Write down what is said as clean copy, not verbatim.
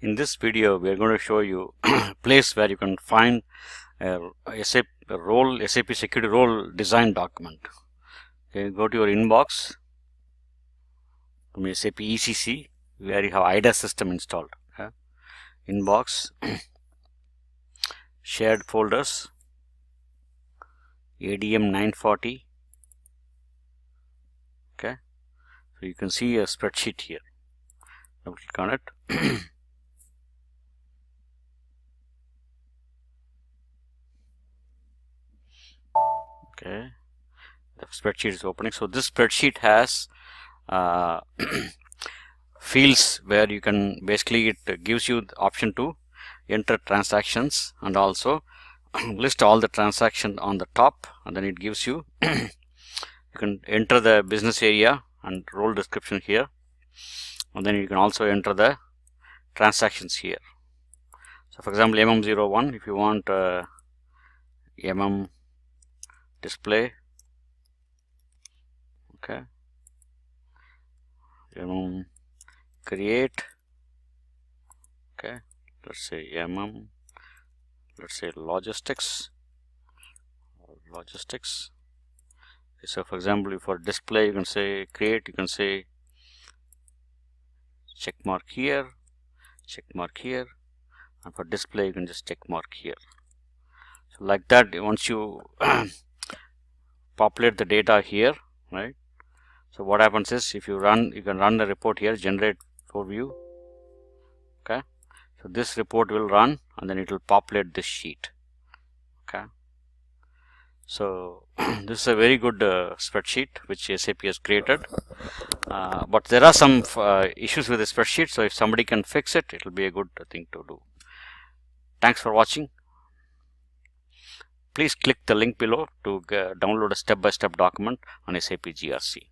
In this video, we are going to show you a place where you can find a SAP security role design document. Okay, go to your inbox, from SAP ECC, where you have IDA system installed. Okay. Inbox, shared folders, ADM 940. Okay, so you can see a spreadsheet here. Double click on it. Okay, the spreadsheet is opening. So this spreadsheet has fields where you can basically, it gives you the option to enter transactions and also list all the transactions on the top, and then it gives you you can enter the business area and role description here, and then you can also enter the transactions here. So for example, MM01, if you want MM display, okay, MM create, okay, let's say let's say logistics. Okay, so for example, for display you can say create, you can say check mark here, and for display you can just check mark here. So like that, once you populate the data here, right? So what happens is, if you can run the report here, generate for view. Okay, so this report will run and then it will populate this sheet. Okay, so this is a very good spreadsheet which SAP has created, but there are some issues with the spreadsheet, so if somebody can fix it, it will be a good thing to do. Thanks for watching. Please click the link below to download a step-by-step document on SAP GRC.